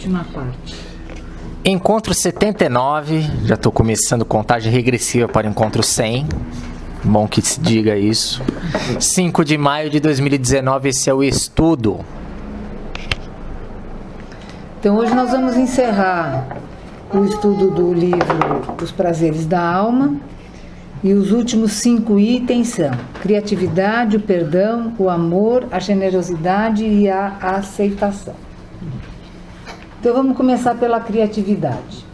última parte. Encontro 79, já estou começando contagem regressiva para o encontro 100. Bom que se diga isso. 5 de maio de 2019, esse é o estudo. Então hoje nós vamos encerrar o estudo do livro Os Prazeres da Alma. E os últimos 5 itens são criatividade, o perdão, o amor, a generosidade e a aceitação. Então vamos começar pela criatividade.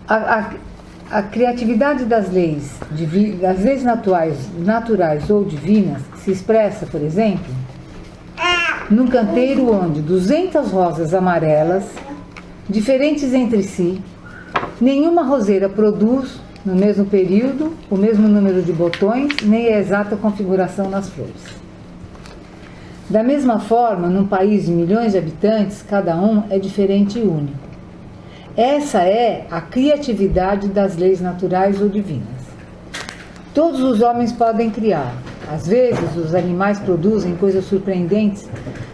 A criatividade das leis naturais ou divinas se expressa, por exemplo, num canteiro onde 200 rosas amarelas, diferentes entre si, nenhuma roseira produz, no mesmo período, o mesmo número de botões, nem a exata configuração nas flores. Da mesma forma, num país de milhões de habitantes, cada um é diferente e único. Essa é a criatividade das leis naturais ou divinas. Todos os homens podem criar. Às vezes, os animais produzem coisas surpreendentes,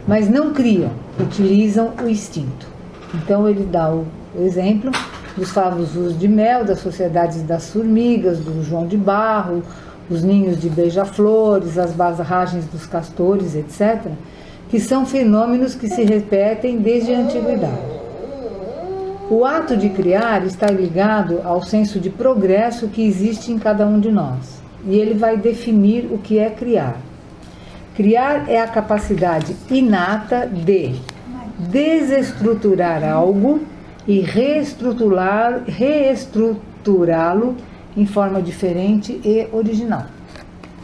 mas não criam, utilizam o instinto. Então, ele dá o exemplo dos favos de mel, das sociedades das formigas, do João de Barro, os ninhos de beija-flores, as barragens dos castores, etc., que são fenômenos que se repetem desde a antiguidade. O ato de criar está ligado ao senso de progresso que existe em cada um de nós, e ele vai definir o que é criar. Criar é a capacidade inata de desestruturar algo e reestruturá-lo em forma diferente e original.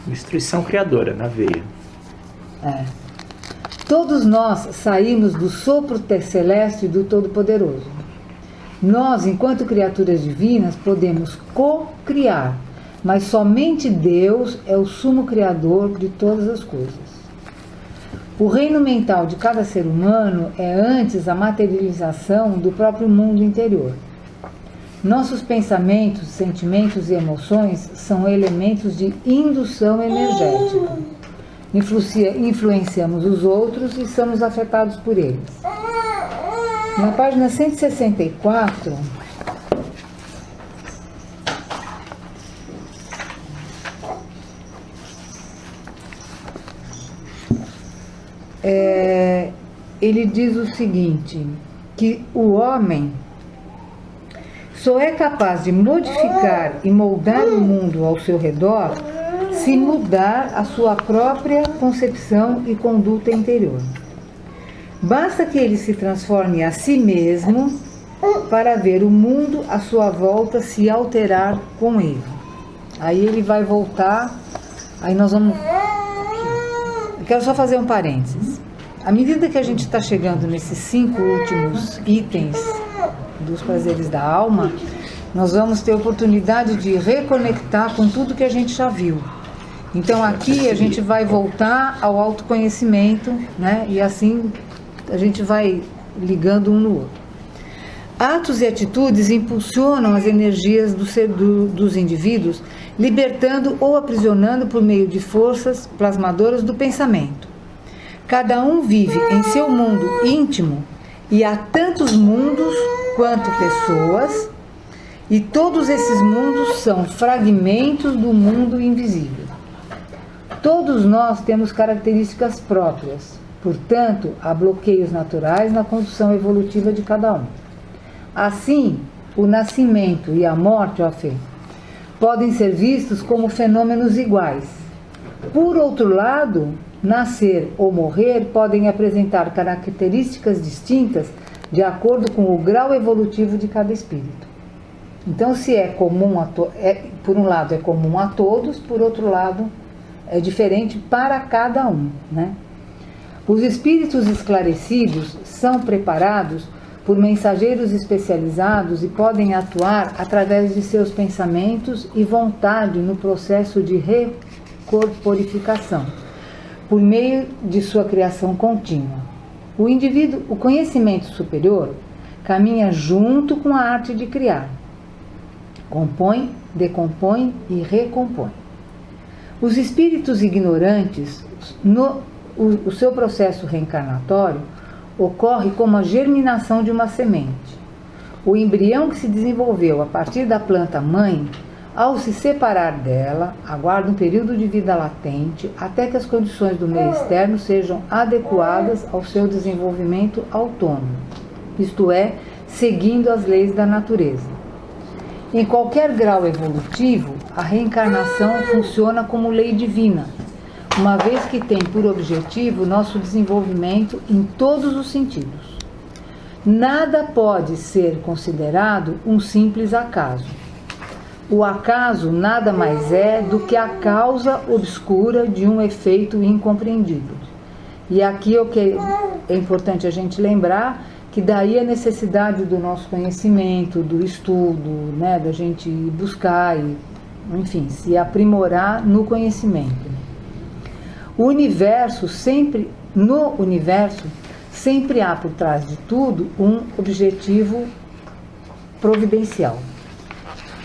Instrução criadora na veia. Todos nós saímos do sopro celeste do Todo-Poderoso. Nós, enquanto criaturas divinas, podemos co-criar, mas somente Deus é o sumo criador de todas as coisas. O reino mental de cada ser humano é antes a materialização do próprio mundo interior. Nossos pensamentos, sentimentos e emoções são elementos de indução energética. Influenciamos os outros e somos afetados por eles. Na página 164, ele diz o seguinte, que o homem só é capaz de modificar e moldar o mundo ao seu redor se mudar a sua própria concepção e conduta interior. Basta que ele se transforme a si mesmo para ver o mundo à sua volta se alterar com ele. Aí ele vai voltar, aí nós vamos... Eu quero só fazer um parênteses. À medida que a gente está chegando nesses 5 últimos itens dos prazeres da alma, nós vamos ter oportunidade de reconectar com tudo que a gente já viu. Então aqui a gente vai voltar ao autoconhecimento, né? E assim a gente vai ligando um no outro. Atos e atitudes impulsionam as energias dos indivíduos, libertando ou aprisionando por meio de forças plasmadoras do pensamento. Cada um vive em seu mundo íntimo e há tantos mundos quanto pessoas, e todos esses mundos são fragmentos do mundo invisível. Todos nós temos características próprias, portanto, há bloqueios naturais na condução evolutiva de cada um. Assim, o nascimento e a morte, podem ser vistos como fenômenos iguais. Por outro lado, nascer ou morrer podem apresentar características distintas de acordo com o grau evolutivo de cada espírito. Então, se é comum por um lado é comum a todos, por outro lado é diferente para cada um, né? Os espíritos esclarecidos são preparados por mensageiros especializados e podem atuar através de seus pensamentos e vontade no processo de recorporificação, por meio de sua criação contínua. O conhecimento superior caminha junto com a arte de criar. Compõe, decompõe e recompõe. Os espíritos ignorantes, o seu processo reencarnatório, ocorre como a germinação de uma semente. O embrião que se desenvolveu a partir da planta mãe, ao se separar dela, aguarda um período de vida latente até que as condições do meio externo sejam adequadas ao seu desenvolvimento autônomo, isto é, seguindo as leis da natureza. Em qualquer grau evolutivo, a reencarnação funciona como lei divina, uma vez que tem por objetivo nosso desenvolvimento em todos os sentidos. Nada pode ser considerado um simples acaso. O acaso nada mais é do que a causa obscura de um efeito incompreendido. E aqui é importante a gente lembrar que daí a necessidade do nosso conhecimento, do estudo, né, da gente buscar e, enfim, se aprimorar no conhecimento. No universo sempre há por trás de tudo um objetivo providencial.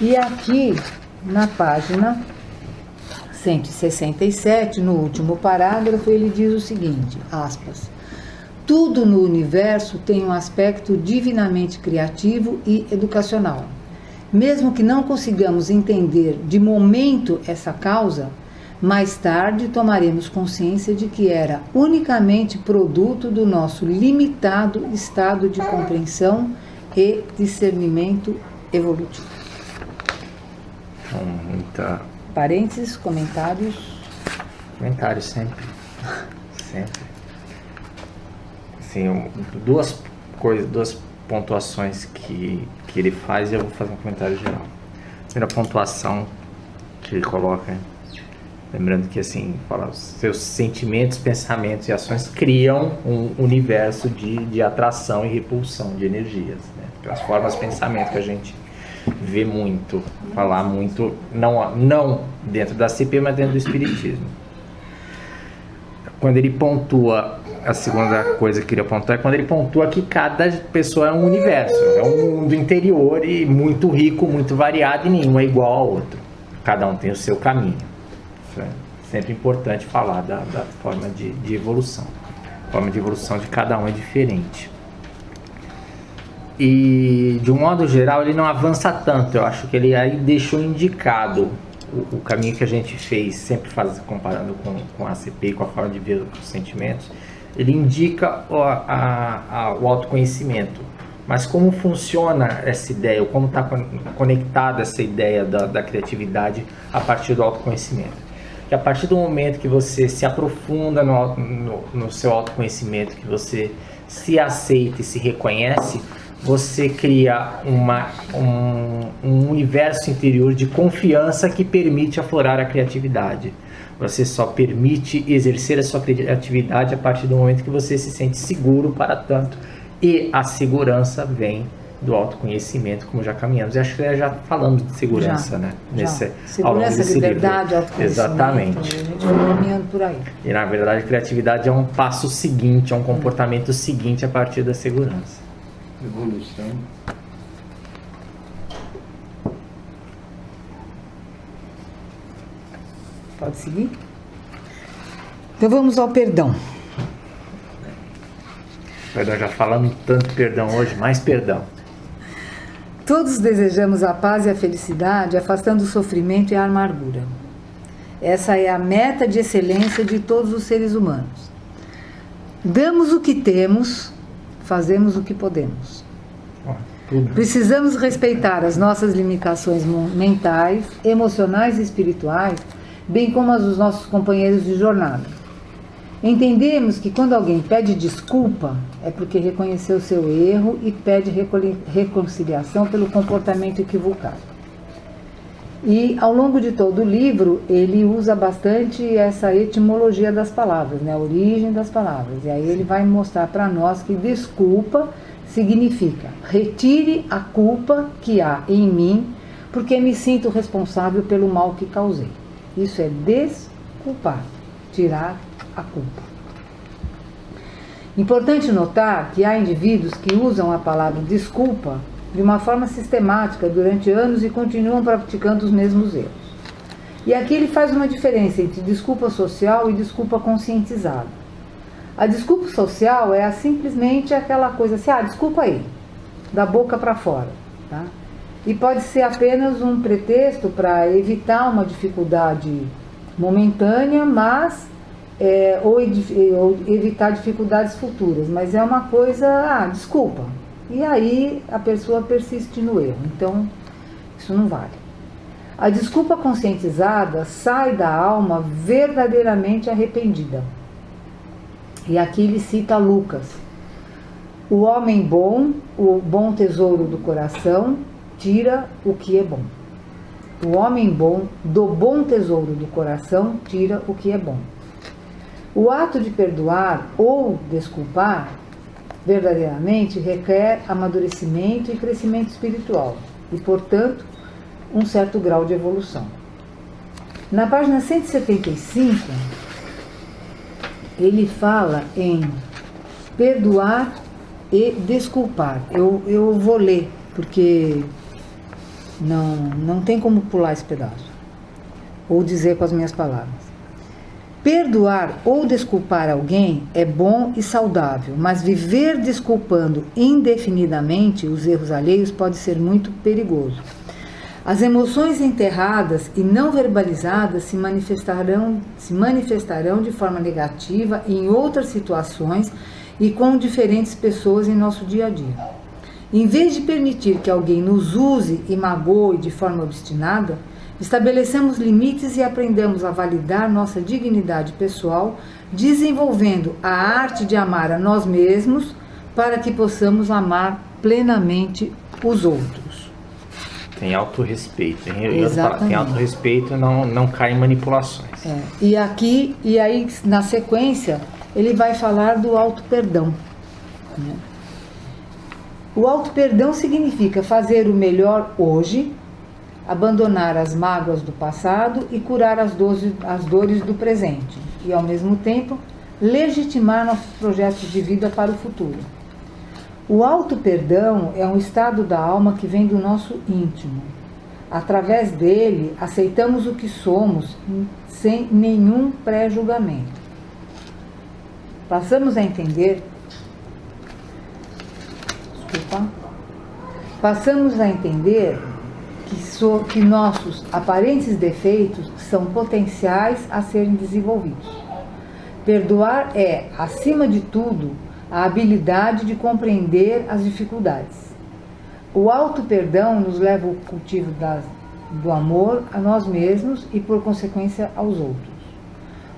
E aqui, na página 167, no último parágrafo, ele diz o seguinte, aspas, tudo no universo tem um aspecto divinamente criativo e educacional. Mesmo que não consigamos entender de momento essa causa, mais tarde tomaremos consciência de que era unicamente produto do nosso limitado estado de compreensão e discernimento evolutivo. Então, muita... Parênteses, comentários. Comentários sempre. Sempre. Assim, duas pontuações que ele faz e eu vou fazer um comentário geral. Primeira pontuação que ele coloca, lembrando que assim, fala, seus sentimentos, pensamentos e ações criam um universo de atração e repulsão de energias, né? As formas de pensamento que a gente vê muito, falar muito, não dentro da CP, mas dentro do Espiritismo. Quando ele pontua, a segunda coisa que eu queria pontuar é quando ele pontua que cada pessoa é um universo, é um mundo interior e muito rico, muito variado e nenhum é igual ao outro. Cada um tem o seu caminho. Isso é sempre importante falar da forma de evolução. A forma de evolução de cada um é diferente. E, de um modo geral, ele não avança tanto. Eu acho que ele aí deixou indicado o caminho que a gente fez, sempre comparando com a ACP, com a forma de ver os sentimentos. Ele indica o autoconhecimento. Mas como funciona essa ideia, ou como está conectada essa ideia da criatividade a partir do autoconhecimento? Que a partir do momento que você se aprofunda no seu autoconhecimento, que você se aceita e se reconhece, você cria um universo interior de confiança que permite aflorar a criatividade. Você só permite exercer a sua criatividade a partir do momento que você se sente seguro para tanto. E a segurança vem do autoconhecimento, como já caminhamos. E acho que já falamos de segurança, né? Segurança, liberdade, autoconhecimento. Exatamente. A gente vai caminhando por aí. E na verdade a criatividade é um passo seguinte, é um comportamento seguinte a partir da segurança. Evolução. Pode seguir? Então vamos ao perdão. Perdão, já falamos tanto perdão hoje, mais perdão. Todos desejamos a paz e a felicidade, afastando o sofrimento e a amargura. Essa é a meta de excelência de todos os seres humanos. Damos o que temos, fazemos o que podemos. Precisamos respeitar as nossas limitações mentais, emocionais e espirituais, bem como as dos nossos companheiros de jornada. Entendemos que quando alguém pede desculpa, é porque reconheceu seu erro e pede reconciliação pelo comportamento equivocado. E ao longo de todo o livro, ele usa bastante essa etimologia das palavras, né? A origem das palavras. E aí ele vai mostrar para nós que desculpa significa retire a culpa que há em mim, porque me sinto responsável pelo mal que causei. Isso é desculpar, tirar a culpa. Importante notar que há indivíduos que usam a palavra desculpa de uma forma sistemática durante anos e continuam praticando os mesmos erros. E aqui ele faz uma diferença entre desculpa social e desculpa conscientizada. A desculpa social é simplesmente aquela coisa assim, desculpa aí, da boca para fora, tá? E pode ser apenas um pretexto para evitar uma dificuldade momentânea, mas ou evitar dificuldades futuras, mas é uma coisa, desculpa. E aí a pessoa persiste no erro, então isso não vale. A desculpa conscientizada sai da alma verdadeiramente arrependida. E aqui ele cita Lucas: o homem bom, o bom tesouro do coração, tira o que é bom. O homem bom, do bom tesouro do coração, tira o que é bom. O ato de perdoar ou desculpar verdadeiramente requer amadurecimento e crescimento espiritual e, portanto, um certo grau de evolução. Na página 175, ele fala em perdoar e desculpar. Eu vou ler, porque não tem como pular esse pedaço, ou dizer com as minhas palavras. Perdoar ou desculpar alguém é bom e saudável, mas viver desculpando indefinidamente os erros alheios pode ser muito perigoso. As emoções enterradas e não verbalizadas se manifestarão de forma negativa em outras situações e com diferentes pessoas em nosso dia a dia. Em vez de permitir que alguém nos use e magoe de forma obstinada, estabelecemos limites e aprendemos a validar nossa dignidade pessoal, desenvolvendo a arte de amar a nós mesmos para que possamos amar plenamente os outros. Tem autorrespeito. Tem autorrespeito, não cai em manipulações. E aí, na sequência, ele vai falar do auto-perdão. Né? O auto-perdão significa fazer o melhor hoje, abandonar as mágoas do passado e curar as dores do presente, e ao mesmo tempo legitimar nossos projetos de vida para o futuro. O auto-perdão é um estado da alma que vem do nosso íntimo. Através dele, aceitamos o que somos sem nenhum pré-julgamento. Passamos a entender que nossos aparentes defeitos são potenciais a serem desenvolvidos. Perdoar é, acima de tudo, a habilidade de compreender as dificuldades. O auto-perdão nos leva ao cultivo do amor a nós mesmos e, por consequência, aos outros.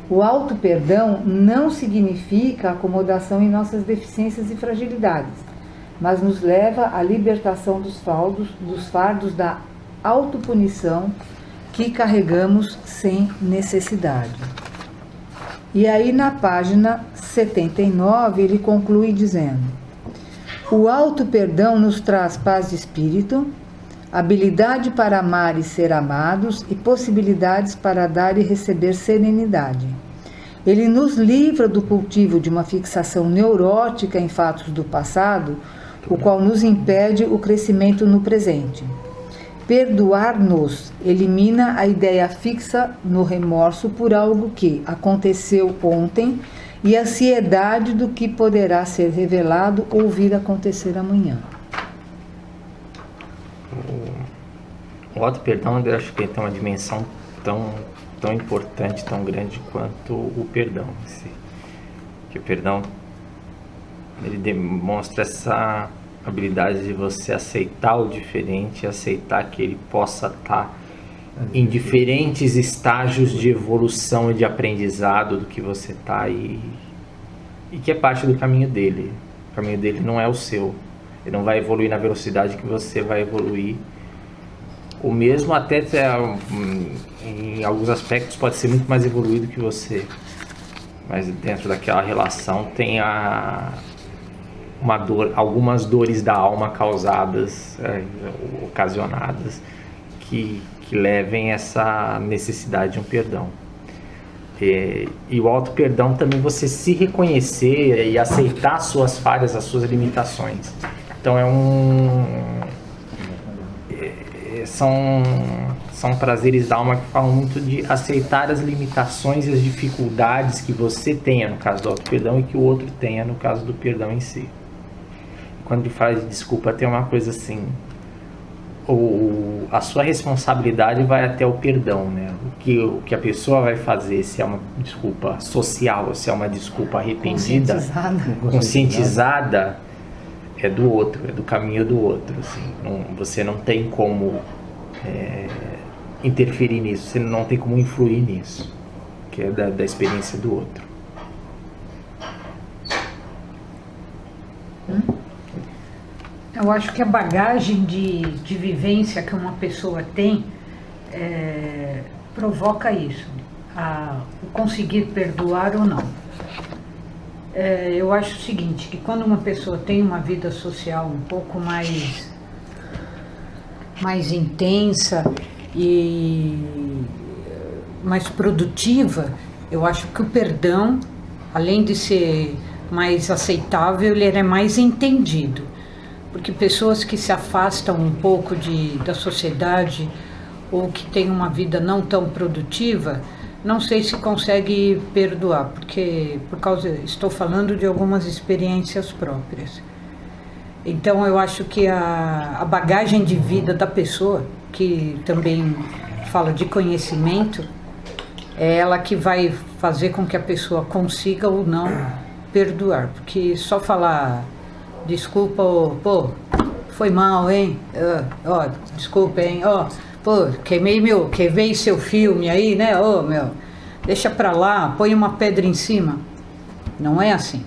O auto-perdão não significa acomodação em nossas deficiências e fragilidades, mas nos leva à libertação dos fardos da autopunição que carregamos sem necessidade. E aí na página 79 ele conclui dizendo: o auto-perdão nos traz paz de espírito, habilidade para amar e ser amados e possibilidades para dar e receber serenidade. Ele nos livra do cultivo de uma fixação neurótica em fatos do passado, o qual nos impede o crescimento no presente. Perdoar-nos elimina a ideia fixa no remorso por algo que aconteceu ontem e a ansiedade do que poderá ser revelado ou vir acontecer amanhã. O auto-perdão, eu acho que tem uma dimensão tão importante, tão grande quanto o perdão. Que o perdão, ele demonstra essa habilidade de você aceitar o diferente, aceitar que ele possa estar em diferentes estágios de evolução e de aprendizado do que você está e que é parte do caminho dele. O caminho dele não é o seu. Ele não vai evoluir na velocidade que você vai evoluir. Ou mesmo até em alguns aspectos pode ser muito mais evoluído que você. Mas dentro daquela relação tem algumas dores da alma causadas, ocasionadas, que levem essa necessidade de um perdão. E o auto-perdão também você se reconhecer e aceitar as suas falhas, as suas limitações. Então é são prazeres da alma que falam muito de aceitar as limitações e as dificuldades que você tenha no caso do auto-perdão e que o outro tenha no caso do perdão em si. Quando ele fala de desculpa, tem uma coisa assim, a sua responsabilidade vai até o perdão, né? O que a pessoa vai fazer, se é uma desculpa social ou se é uma desculpa arrependida, conscientizada, é do outro, é do caminho do outro, assim. Você não tem como interferir nisso, você não tem como influir nisso, que é da experiência do outro. Eu acho que a bagagem de vivência que uma pessoa tem provoca isso, o conseguir perdoar ou não. Eu acho o seguinte, que quando uma pessoa tem uma vida social um pouco mais intensa e mais produtiva, eu acho que o perdão, além de ser mais aceitável, ele é mais entendido. Porque pessoas que se afastam um pouco da sociedade ou que têm uma vida não tão produtiva, não sei se consegue perdoar, porque estou falando de algumas experiências próprias. Então eu acho que a bagagem de vida da pessoa, que também fala de conhecimento, é ela que vai fazer com que a pessoa consiga ou não perdoar. Porque só falar desculpa, pô, foi mal, hein? Desculpa, hein? Pô, queimei seu filme aí, né? Deixa pra lá, põe uma pedra em cima. Não é assim.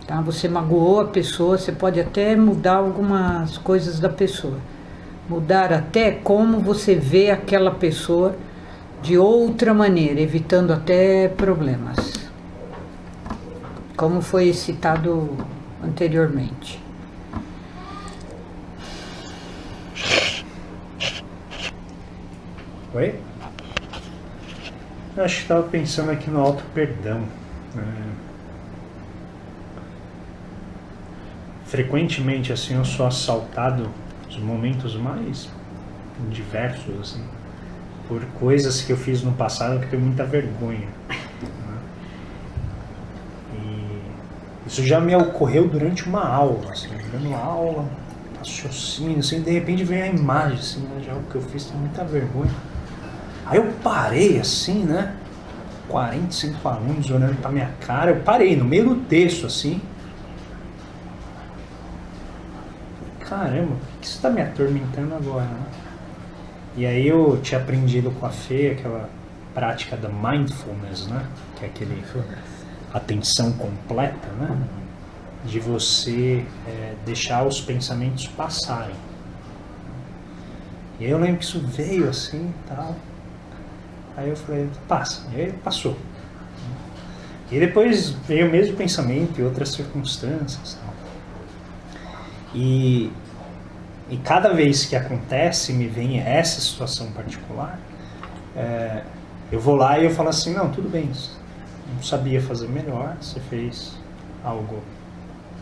Tá? Você magoou a pessoa, você pode até mudar algumas coisas da pessoa. Mudar até como você vê aquela pessoa de outra maneira, evitando até problemas. Como foi citado anteriormente. Oi? Eu acho que estava pensando aqui no auto-perdão. Frequentemente, assim, eu sou assaltado nos momentos mais diversos, assim, por coisas que eu fiz no passado que eu tenho muita vergonha. Isso já me ocorreu durante uma aula, assim, dando aula, raciocínio, assim, de repente vem a imagem, assim, né, já o que eu fiz, tem muita vergonha. Aí eu parei, assim, né, 45 alunos olhando pra minha cara, eu parei no meio do texto, assim. Caramba, por que você tá me atormentando agora, né? E aí eu tinha aprendido com a Fê aquela prática da mindfulness, né, que é aquele atenção completa, né? De você deixar os pensamentos passarem. E aí eu lembro que isso veio assim e tal. Aí eu falei, passa. E aí passou. E depois veio o mesmo pensamento e outras circunstâncias. Tal. E cada vez que acontece, me vem essa situação particular, eu vou lá e eu falo assim, não, tudo bem, não sabia fazer melhor, você fez algo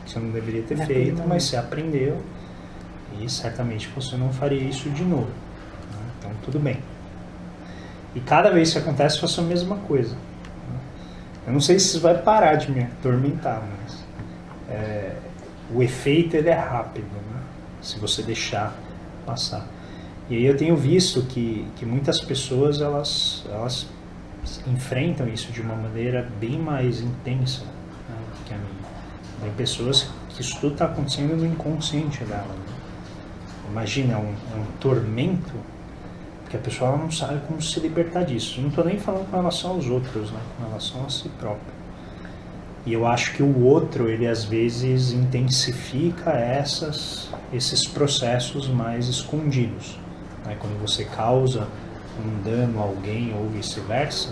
que você não deveria ter feito, mas você aprendeu e certamente você não faria isso de novo, né? Então tudo bem. E cada vez que acontece eu faço a mesma coisa, né? Eu não sei se isso vai parar de me atormentar, mas o efeito ele é rápido, né? Se você deixar passar. E aí eu tenho visto que muitas pessoas elas enfrentam isso de uma maneira bem mais intensa, né, que a minha. Tem pessoas que isso tudo está acontecendo no inconsciente dela. Né? Imagina, um tormento que a pessoa não sabe como se libertar disso. Eu não estou nem falando com relação aos outros, né, com relação a si próprio. E eu acho que o outro, ele às vezes intensifica esses processos mais escondidos. Né? Quando você causa um dano a alguém ou vice-versa,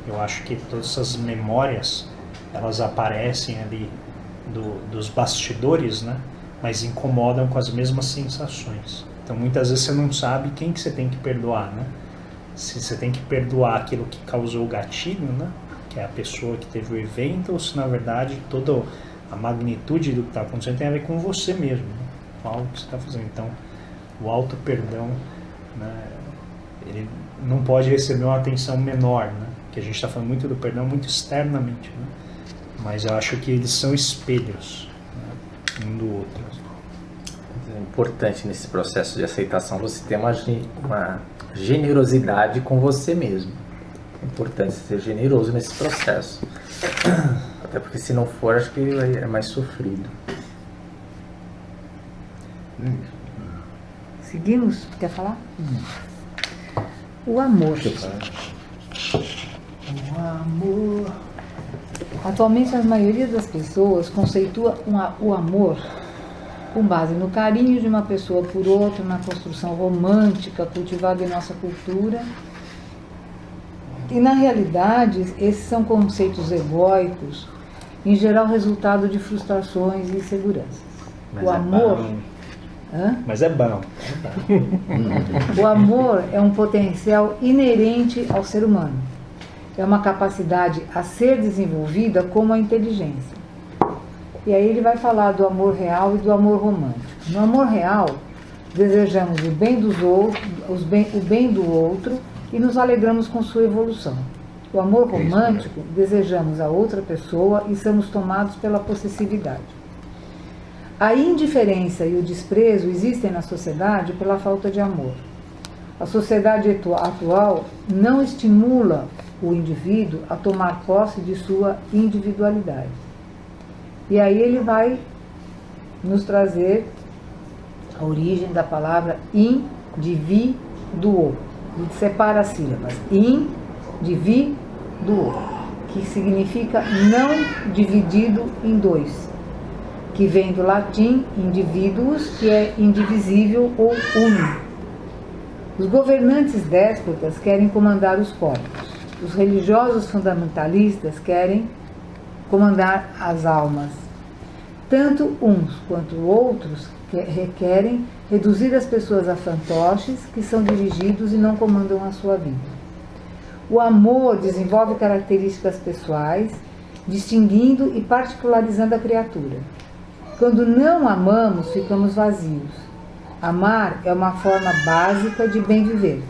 eu acho que todas essas memórias, elas aparecem ali dos bastidores, né? Mas incomodam com as mesmas sensações. Então muitas vezes você não sabe quem que você tem que perdoar, né? Se você tem que perdoar aquilo que causou o gatilho, né? Que é a pessoa que teve o evento, ou se na verdade toda a magnitude do que está acontecendo tem a ver com você mesmo, né? Com algo que você está fazendo. Então o auto-perdão né? Ele não pode receber uma atenção menor, né? Que a gente está falando muito do perdão, muito externamente, né? Mas eu acho que eles são espelhos, né? Um do outro. É importante nesse processo de aceitação você ter uma generosidade com você mesmo. É importante ser generoso nesse processo. Até porque se não for, acho que é mais sofrido. Seguimos? Quer falar? O amor. O amor. Atualmente, a maioria das pessoas conceitua o amor com base no carinho de uma pessoa por outra, na construção romântica cultivada em nossa cultura. E, na realidade, esses são conceitos egóicos, em geral resultado de frustrações e inseguranças. Mas o amor... Mas é bom. O amor é um potencial inerente ao ser humano. É uma capacidade a ser desenvolvida como a inteligência. E aí ele vai falar do amor real e do amor romântico. No amor real, desejamos o bem dos outros, o bem do outro e nos alegramos com sua evolução. O amor romântico, desejamos a outra pessoa e somos tomados pela possessividade. A indiferença e o desprezo existem na sociedade pela falta de amor. A sociedade atual não estimula o indivíduo a tomar posse de sua individualidade. E aí ele vai nos trazer a origem da palavra indivíduo. Ele separa as sílabas. Indivíduo, que significa não dividido em dois, que vem do latim indivíduos, que é indivisível ou uno. Os governantes déspotas querem comandar os corpos. Os religiosos fundamentalistas querem comandar as almas. Tanto uns quanto outros requerem reduzir as pessoas a fantoches que são dirigidos e não comandam a sua vida. O amor desenvolve características pessoais, distinguindo e particularizando a criatura. Quando não amamos, ficamos vazios. Amar é uma forma básica de bem viver.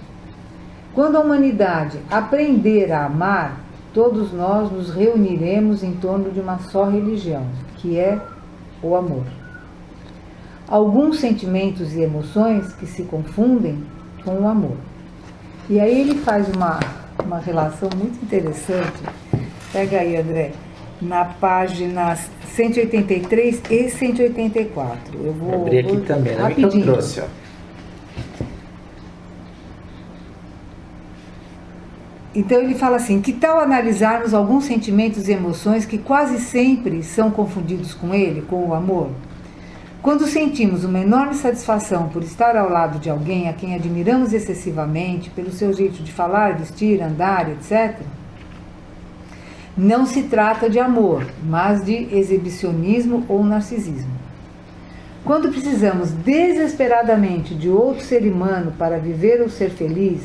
Quando a humanidade aprender a amar, todos nós nos reuniremos em torno de uma só religião, que é o amor. Alguns sentimentos e emoções que se confundem com o amor. E aí ele faz uma relação muito interessante. Pega aí, André, na página 183 e 184. Eu vou abrir aqui também, né? Que eu trouxe, ó. Então ele fala assim: que tal analisarmos alguns sentimentos e emoções que quase sempre são confundidos com ele, com o amor? Quando sentimos uma enorme satisfação por estar ao lado de alguém a quem admiramos excessivamente, pelo seu jeito de falar, vestir, andar, etc., não se trata de amor, mas de exibicionismo ou narcisismo. Quando precisamos desesperadamente de outro ser humano para viver ou ser feliz,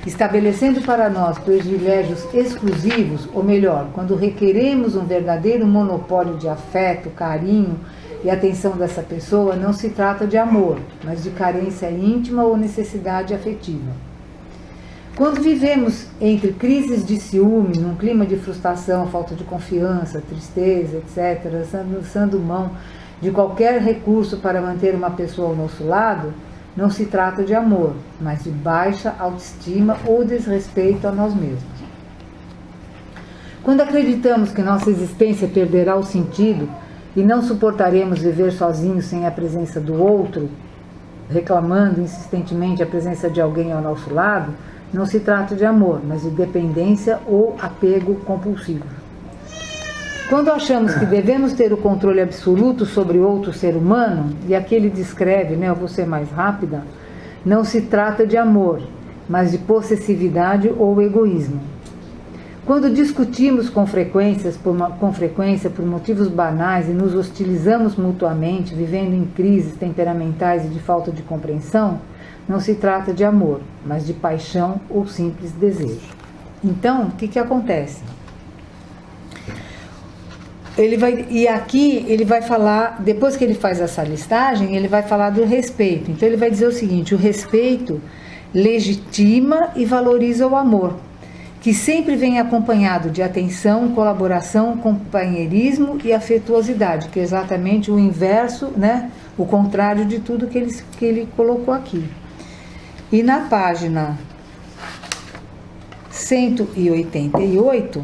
estabelecendo para nós privilégios exclusivos, ou melhor, quando requeremos um verdadeiro monopólio de afeto, carinho e atenção dessa pessoa, não se trata de amor, mas de carência íntima ou necessidade afetiva. Quando vivemos entre crises de ciúme, num clima de frustração, falta de confiança, tristeza, etc., lançando mão de qualquer recurso para manter uma pessoa ao nosso lado, não se trata de amor, mas de baixa autoestima ou desrespeito a nós mesmos. Quando acreditamos que nossa existência perderá o sentido e não suportaremos viver sozinhos sem a presença do outro, reclamando insistentemente a presença de alguém ao nosso lado, não se trata de amor, mas de dependência ou apego compulsivo. Quando achamos que devemos ter o controle absoluto sobre outro ser humano, e aqui ele descreve, eu vou ser mais rápida, não se trata de amor, mas de possessividade ou egoísmo. Quando discutimos com frequência por motivos banais e nos hostilizamos mutuamente, vivendo em crises temperamentais e de falta de compreensão, não se trata de amor, mas de paixão ou simples desejo. Então, o que acontece? E aqui ele vai falar, depois que ele faz essa listagem, ele vai falar do respeito. Então ele vai dizer o seguinte: o respeito legitima e valoriza o amor, que sempre vem acompanhado de atenção, colaboração, companheirismo e afetuosidade, que é exatamente o inverso, né? O contrário de tudo que ele colocou aqui. E na página 188,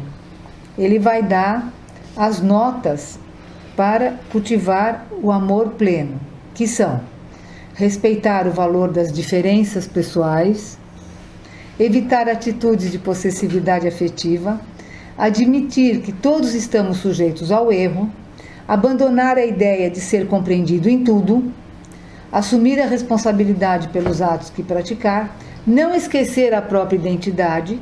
ele vai dar as notas para cultivar o amor pleno, que são: respeitar o valor das diferenças pessoais, evitar atitudes de possessividade afetiva, admitir que todos estamos sujeitos ao erro, abandonar a ideia de ser compreendido em tudo, assumir a responsabilidade pelos atos que praticar, não esquecer a própria identidade,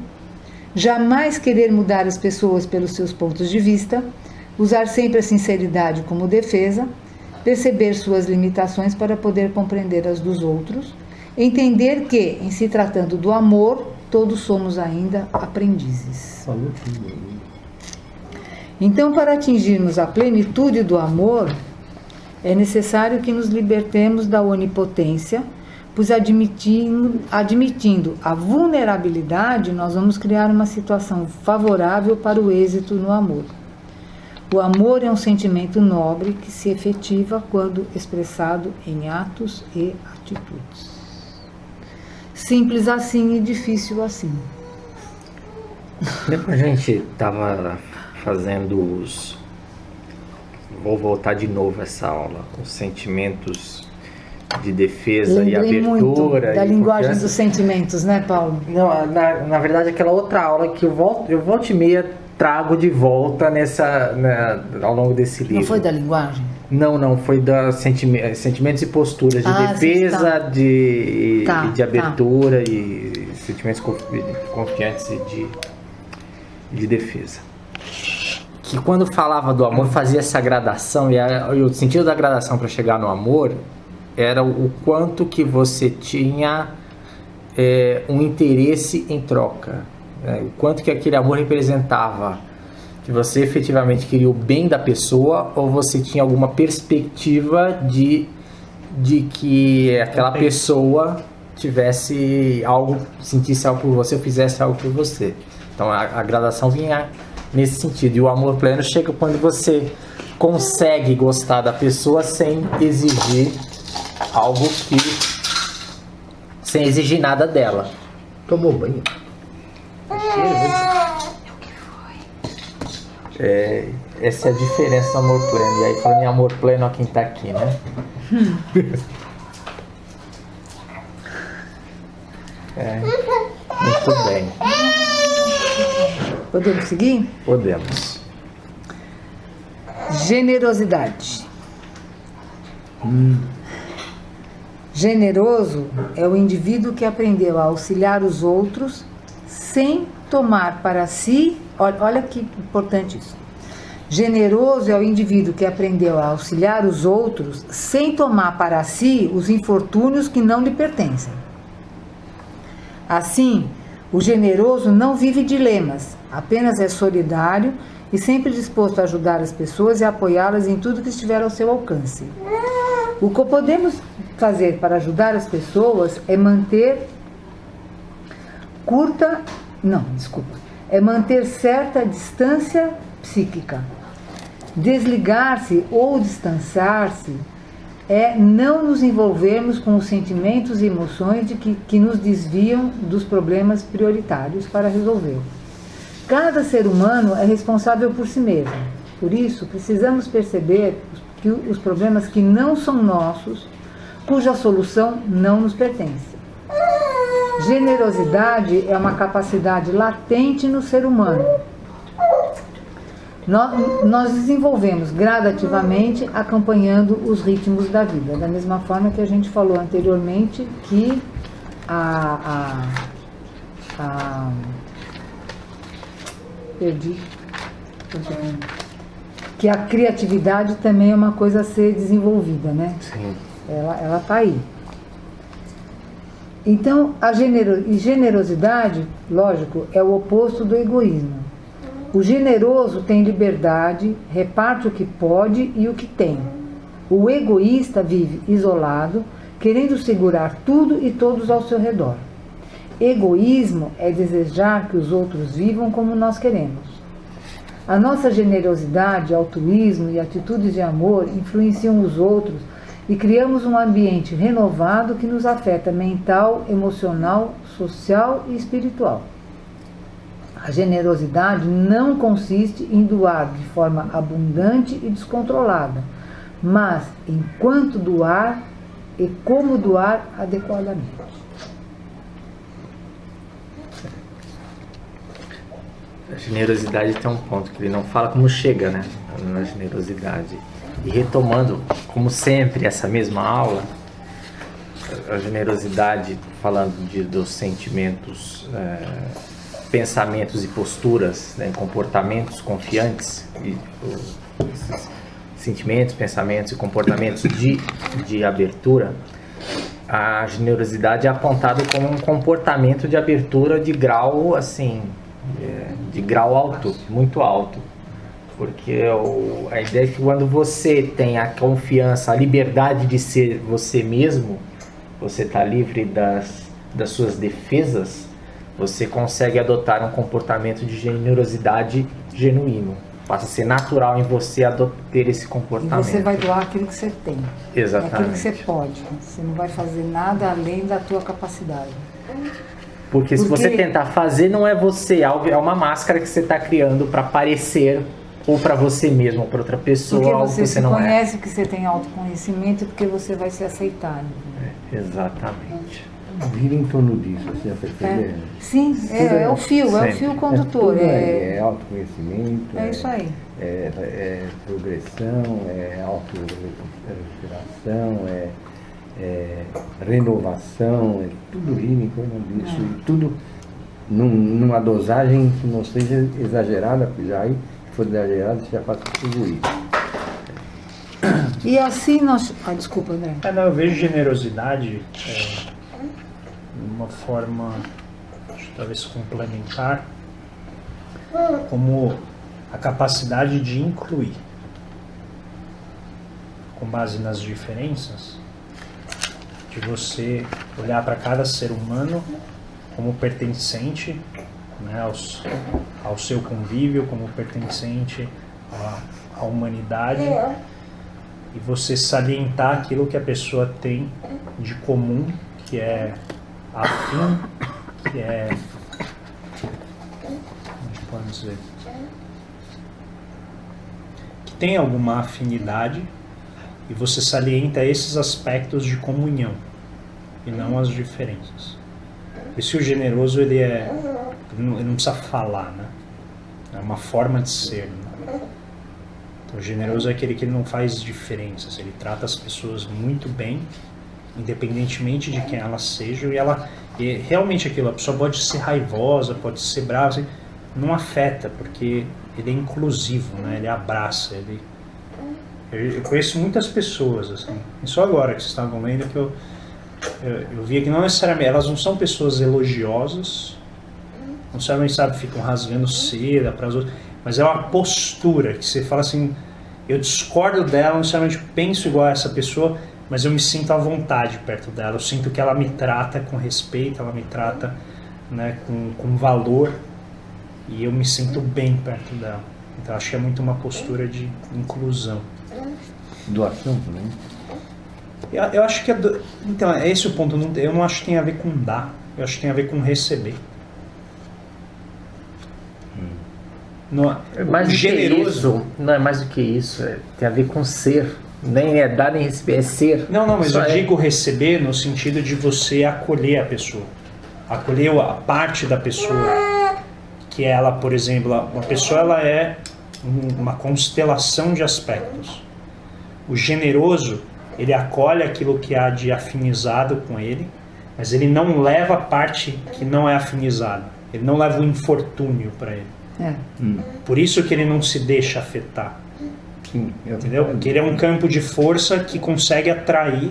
jamais querer mudar as pessoas pelos seus pontos de vista, usar sempre a sinceridade como defesa, perceber suas limitações para poder compreender as dos outros, entender que, em se tratando do amor, todos somos ainda aprendizes. Então, para atingirmos a plenitude do amor, é necessário que nos libertemos da onipotência, pois admitindo a vulnerabilidade, nós vamos criar uma situação favorável para o êxito no amor. O amor é um sentimento nobre que se efetiva quando expressado em atos e atitudes. Simples assim e difícil assim. Lembra a gente estava fazendo os... Vou voltar de novo essa aula. Os sentimentos de defesa e Lembrei abertura. muito da linguagem dos sentimentos, né, Paulo? Não, na verdade, aquela outra aula que eu volto e meia trago de volta ao longo desse livro. Não foi da linguagem? Não, foi da sentimentos e posturas de defesa, de abertura e sentimentos confiantes e de defesa. Que quando falava do amor fazia essa gradação, e o sentido da gradação para chegar no amor era o quanto que você tinha um interesse em troca, o quanto que aquele amor representava, que você efetivamente queria o bem da pessoa ou você tinha alguma perspectiva de que aquela pessoa tivesse algo, sentisse algo por você ou fizesse algo por você. Então a gradação vinha nesse sentido, e o amor pleno chega quando você consegue gostar da pessoa sem exigir algo sem exigir nada dela. Tomou banho? Essa é a diferença do amor pleno. E aí, falando em amor pleno, ó, quem tá aqui, né? Muito bem. Podemos seguir? Podemos. Generosidade. Generoso é o indivíduo que aprendeu a auxiliar os outros sem tomar para si. Olha que importante isso. Generoso é o indivíduo que aprendeu a auxiliar os outros sem tomar para si os infortúnios que não lhe pertencem. Assim, o generoso não vive dilemas, apenas é solidário e sempre disposto a ajudar as pessoas e apoiá-las em tudo que estiver ao seu alcance. O que podemos fazer para ajudar as pessoas é manter certa distância psíquica. Desligar-se ou distanciar-se é não nos envolvermos com os sentimentos e emoções que nos desviam dos problemas prioritários para resolver. Cada ser humano é responsável por si mesmo. Por isso, precisamos perceber que os problemas que não são nossos, cuja solução não nos pertence. Generosidade é uma capacidade latente no ser humano. Nós desenvolvemos gradativamente acompanhando os ritmos da vida, da mesma forma que a gente falou anteriormente que que a criatividade também é uma coisa a ser desenvolvida, né? Sim. Ela está aí. Então, a generosidade, lógico, é o oposto do egoísmo. O generoso tem liberdade, reparte o que pode e o que tem. O egoísta vive isolado, querendo segurar tudo e todos ao seu redor. Egoísmo é desejar que os outros vivam como nós queremos. A nossa generosidade, altruísmo e atitudes de amor influenciam os outros e criamos um ambiente renovado que nos afeta mental, emocional, social e espiritual. A generosidade não consiste em doar de forma abundante e descontrolada, mas em quanto doar e como doar adequadamente. A generosidade tem um ponto que ele não fala como chega, né? Na generosidade. E retomando, como sempre, essa mesma aula, a generosidade, falando dos sentimentos, pensamentos e posturas, né? Comportamentos confiantes, esses sentimentos, pensamentos e comportamentos de abertura, a generosidade é apontada como um comportamento de abertura de grau, assim, de grau alto, muito alto, porque a ideia é que quando você tem a confiança, a liberdade de ser você mesmo, você está livre das suas defesas, você consegue adotar um comportamento de generosidade genuíno, passa a ser natural em você ter esse E comportamento. você vai doar aquilo que você tem. Exatamente. Aquilo que você pode. Você não vai fazer nada além da tua capacidade. Porque se você tentar fazer, não é você, é uma máscara que você está criando para parecer, ou para você mesmo, ou para outra pessoa, Porque algo você que se você não conhece, que você tem autoconhecimento, porque você vai se aceitar. é. Exatamente. Gira em torno disso, assim, a perceber? Sim, é o fio, é o Sempre. fio condutor. É autoconhecimento. É isso aí. É progressão, é autorrecuperação, é renovação, tudo gira em torno disso. E tudo numa dosagem que não seja exagerada, porque já aí, se for exagerada, você já passa por tudo isso. E assim nós... desculpa, André. Não, eu vejo generosidade de uma forma, talvez complementar, como a capacidade de incluir, com base nas diferenças, de você olhar para cada ser humano como pertencente, né, ao seu convívio, como pertencente à humanidade, e você salientar aquilo que a pessoa tem de comum, que é afim, que é, como podemos dizer, que tem alguma afinidade, e você salienta esses aspectos de comunhão e não as diferenças. Por isso o generoso ele não precisa falar, né? É uma forma de ser, né? Então, o generoso é aquele que não faz diferenças, ele trata as pessoas muito bem, independentemente de quem elas sejam, e realmente aquilo, a pessoa pode ser raivosa, pode ser brava, assim, não afeta, porque ele é inclusivo, né? Ele abraça, eu conheço muitas pessoas, assim, e só agora que vocês estavam lendo que eu vi que não necessariamente, elas não são pessoas elogiosas, não necessariamente, ficam rasgando seda para as outras, mas é uma postura que você fala assim, eu discordo dela, não necessariamente penso igual a essa pessoa, mas eu me sinto à vontade perto dela, eu sinto que ela me trata com respeito, ela me trata, né, com valor, e eu me sinto bem perto dela. Então acho que é muito uma postura de inclusão. Doação também. Eu acho que então, é esse o ponto. Eu não acho que tem a ver com dar. Eu acho que tem a ver com receber. Mais do generoso. que isso, não é mais do que isso, tem a ver com ser. Nem é dar nem receber, é ser. Não, mas Só eu digo receber no sentido de você acolher a pessoa. Acolher a parte da pessoa. Que ela, por exemplo, uma pessoa ela é uma constelação de aspectos. O generoso, ele acolhe aquilo que há de afinizado com ele, mas ele não leva a parte que não é afinizada. Ele não leva o infortúnio para ele. Por isso que ele não se deixa afetar. Sim, Entendeu? Porque ele é um campo de força que consegue atrair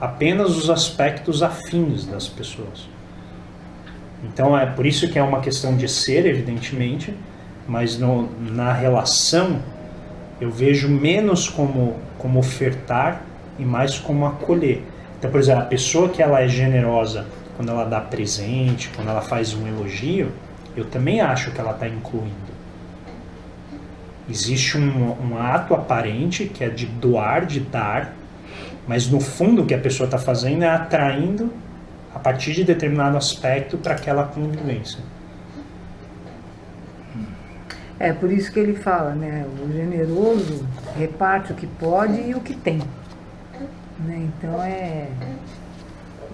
apenas os aspectos afins das pessoas. Então é por isso que é uma questão de ser, evidentemente, mas na relação eu vejo menos como ofertar e mais como acolher. Então, por exemplo, a pessoa que ela é generosa quando ela dá presente, quando ela faz um elogio, eu também acho que ela está incluindo. Existe um ato aparente que é de doar, de dar, mas no fundo o que a pessoa está fazendo é atraindo a partir de determinado aspecto para aquela convivência. É por isso que ele fala, né? O generoso reparte o que pode e o que tem. Né? Então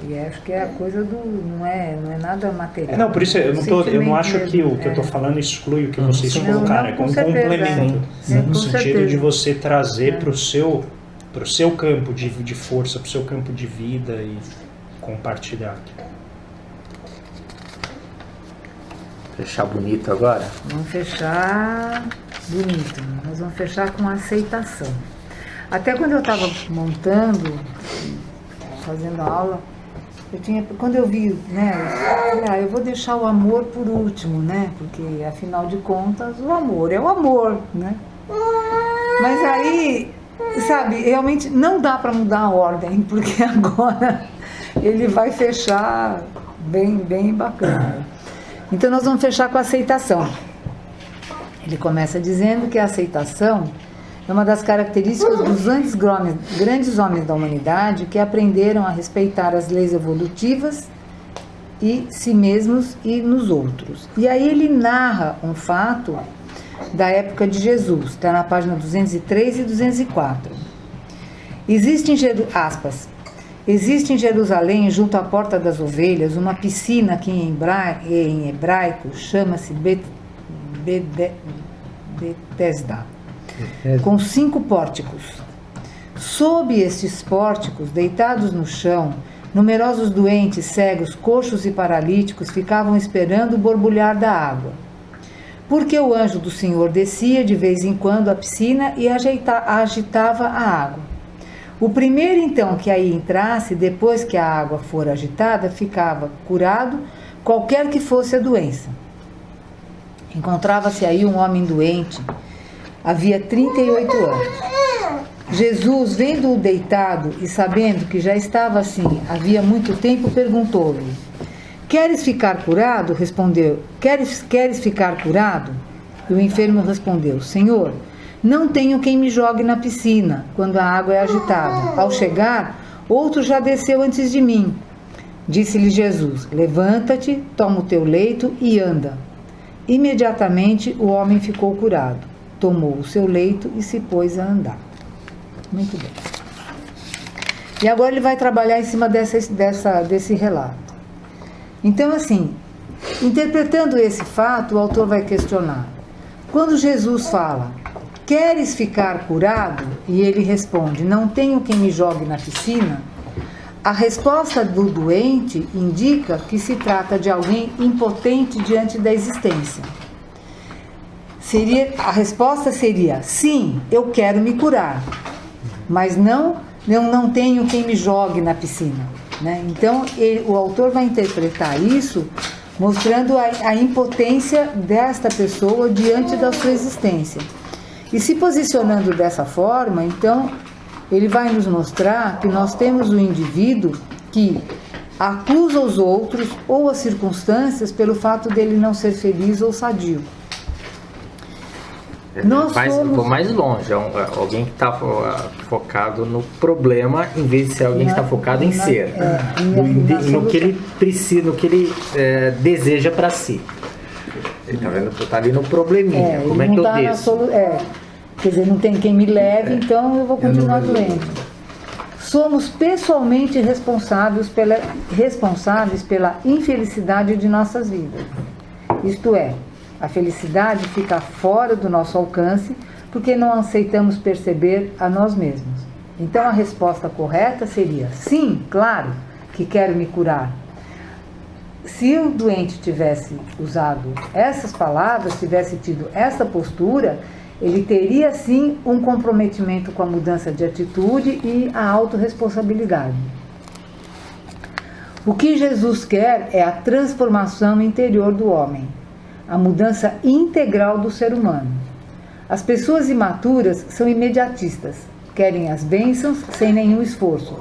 e acho que é a coisa do. Não é nada material. Não, por isso eu não acho que o que eu estou falando exclui o que vocês colocaram, é um complemento. No sentido de você trazer para o seu campo de força, para o seu campo de vida e compartilhar. Fechar bonito agora? Vamos fechar bonito. Nós vamos fechar com aceitação. Até quando eu estava montando, fazendo aula, quando eu vi, né, eu falei, eu vou deixar o amor por último, né, porque afinal de contas o amor é o amor, né. Mas aí, sabe, realmente não dá para mudar a ordem, porque agora ele vai fechar bem bacana. Então nós vamos fechar com a aceitação. Ele começa dizendo que a aceitação é uma das características dos grandes homens da humanidade que aprenderam a respeitar as leis evolutivas e si mesmos e nos outros. E aí ele narra um fato da época de Jesus, está na página 203 e 204. Existe em Jerusalém, junto à Porta das Ovelhas, uma piscina que em hebraico chama-se Betesda, com 5 pórticos. Sob estes pórticos, deitados no chão, numerosos doentes, cegos, coxos e paralíticos ficavam esperando o borbulhar da água. Porque o anjo do Senhor descia de vez em quando à piscina e agitava a água. O primeiro, então, que aí entrasse, depois que a água for agitada, ficava curado, qualquer que fosse a doença. Encontrava-se aí um homem doente, havia 38 anos. Jesus, vendo-o deitado e sabendo que já estava assim havia muito tempo, perguntou-lhe: Queres ficar curado? Respondeu: Queres ficar curado? E o enfermo respondeu: Senhor, não tenho quem me jogue na piscina quando a água é agitada. Ao chegar, outro já desceu antes de mim. Disse-lhe Jesus: Levanta-te, toma o teu leito e anda. Imediatamente o homem ficou curado. Tomou o seu leito e se pôs a andar. Muito bem. E agora ele vai trabalhar em cima desse relato. Então, assim, interpretando esse fato, o autor vai questionar. Quando Jesus fala: Queres ficar curado? E ele responde: Não tenho quem me jogue na piscina. A resposta do doente indica que se trata de alguém impotente diante da existência. A resposta seria: sim, eu quero me curar, mas eu não tenho quem me jogue na piscina. Né? Então, o autor vai interpretar isso mostrando a impotência desta pessoa diante da sua existência. E se posicionando dessa forma, então, ele vai nos mostrar que nós temos o indivíduo que acusa os outros ou as circunstâncias pelo fato dele não ser feliz ou sadio. Vou mais longe, alguém que está focado no problema em vez de ser alguém que está focado em ser, no que ele precisa, no que ele deseja para si. Ele está ali no probleminha. Como é que eu desço? Quer dizer, não tem quem me leve, então eu vou continuar doente. Somos pessoalmente responsáveis pela infelicidade de nossas vidas. Isto é, a felicidade fica fora do nosso alcance porque não aceitamos perceber a nós mesmos. Então a resposta correta seria: sim, claro que quero me curar. Se o doente tivesse usado essas palavras, tivesse tido essa postura, ele teria sim um comprometimento com a mudança de atitude e a autorresponsabilidade. O que Jesus quer é a transformação interior do homem, a mudança integral do ser humano. As pessoas imaturas são imediatistas, querem as bênçãos sem nenhum esforço,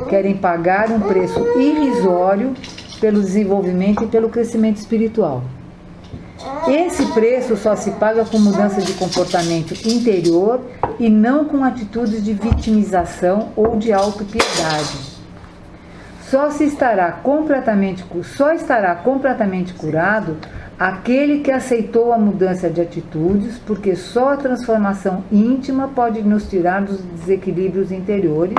querem pagar um preço irrisório pelo desenvolvimento e pelo crescimento espiritual. Esse preço só se paga com mudança de comportamento interior e não com atitudes de vitimização ou de autopiedade. Só estará completamente curado aquele que aceitou a mudança de atitudes, porque só a transformação íntima pode nos tirar dos desequilíbrios interiores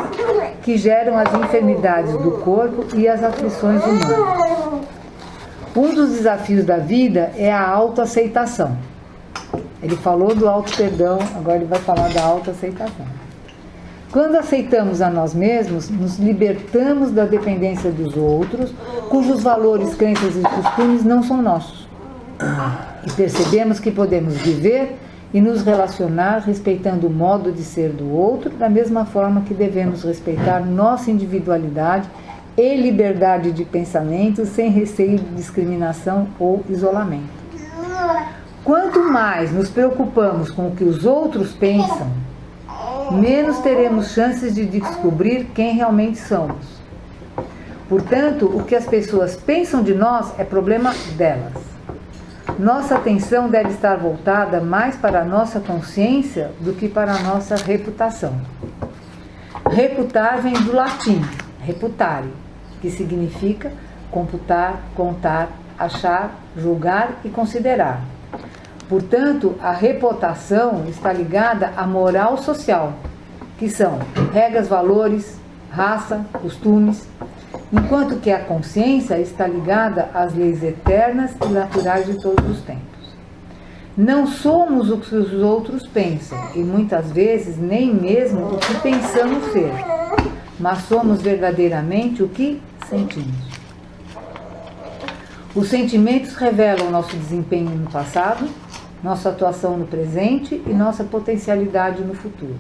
que geram as enfermidades do corpo e as aflições humanas. Um dos desafios da vida é a autoaceitação. Ele falou do auto-perdão, agora ele vai falar da autoaceitação. Quando aceitamos a nós mesmos, nos libertamos da dependência dos outros, cujos valores, crenças e costumes não são nossos. E percebemos que podemos viver e nos relacionar respeitando o modo de ser do outro, da mesma forma que devemos respeitar nossa individualidade e liberdade de pensamento sem receio de discriminação ou isolamento. Quanto mais nos preocupamos com o que os outros pensam, menos teremos chances de descobrir quem realmente somos. Portanto, o que as pessoas pensam de nós é problema delas. Nossa atenção deve estar voltada mais para a nossa consciência do que para a nossa reputação. Reputar vem do latim, reputare, que significa computar, contar, achar, julgar e considerar. Portanto, a reputação está ligada à moral social, que são regras, valores, raça, costumes, enquanto que a consciência está ligada às leis eternas e naturais de todos os tempos. Não somos o que os outros pensam, e muitas vezes nem mesmo o que pensamos ser, mas somos verdadeiramente o que sentimos. Os sentimentos revelam nosso desempenho no passado, nossa atuação no presente e nossa potencialidade no futuro.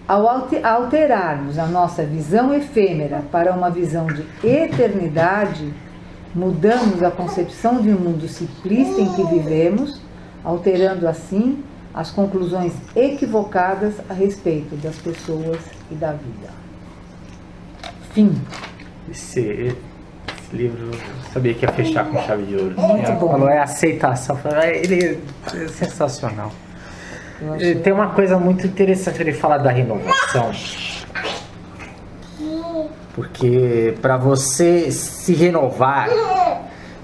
Ao alterarmos a nossa visão efêmera para uma visão de eternidade, mudamos a concepção de um mundo simplista em que vivemos, alterando assim as conclusões equivocadas a respeito das pessoas e da vida. Fim. Esse livro eu sabia que ia fechar com chave de ouro. Muito bom. Falou, é aceitação. Ele é sensacional. Tem uma coisa muito interessante, ele fala da renovação. Porque para você se renovar,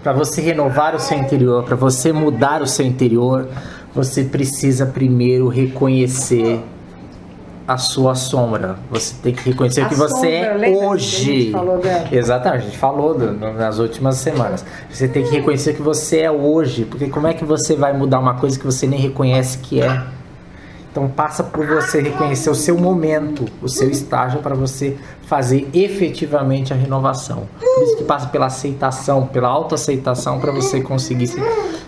para você renovar o seu interior, para você mudar o seu interior, você precisa primeiro reconhecer a sua sombra. Você tem que reconhecer o que você é hoje. A gente falou dela? Exatamente, a gente falou nas últimas semanas. Você tem que reconhecer o que você é hoje, porque como é que você vai mudar uma coisa que você nem reconhece que é? Então passa por você reconhecer o seu momento, o seu estágio, para você fazer efetivamente a renovação. Por isso que passa pela aceitação, pela autoaceitação, para você conseguir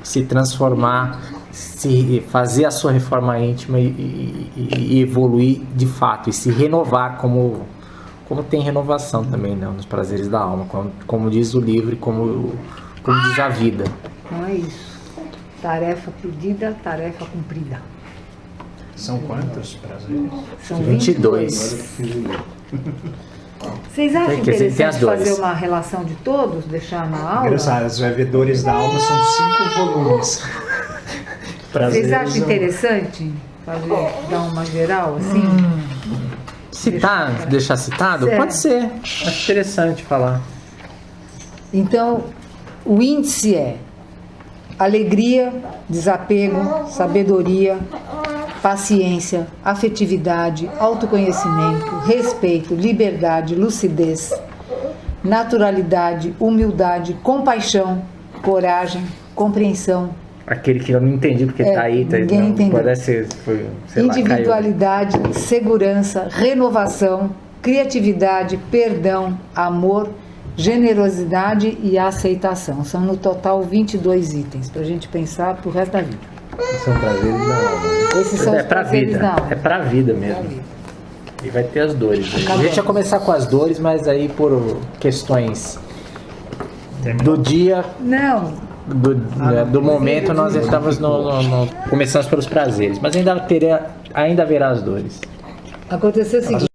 se transformar, fazer a sua reforma íntima e evoluir de fato, e se renovar como tem renovação também, né, nos prazeres da alma, como diz o livro e como diz a vida. Não é isso. Tarefa pedida, tarefa cumprida. São quantos prazeres? São 22. Vocês acham Tem as interessante dores. fazer uma relação de todos, deixar na aula? Engraçado, os Vevedores da Alma são 5 volumes. Vocês acham interessante dar uma geral assim? Deixar citado? Certo. Pode ser. Acho interessante falar. Então, o índice é alegria, desapego, sabedoria, paciência, afetividade, autoconhecimento, respeito, liberdade, lucidez, naturalidade, humildade, compaixão, coragem, compreensão, Aquele que eu não entendi porque tá aí. ninguém entendeu. Pode ser, sei lá, individualidade, segurança, renovação, criatividade, perdão, amor, generosidade e aceitação. São no total 22 itens para a gente pensar pro resto da vida. São prazeres da alma. Esses são É os pra prazeres vida. da alma. É pra vida mesmo. Pra vida. E vai ter as dores. Né? A Acabou. gente ia começar com as dores, mas aí por questões do dia, Não, do momento, nós estamos começamos pelos prazeres. Mas ainda haverá as dores. aconteceu o seguinte.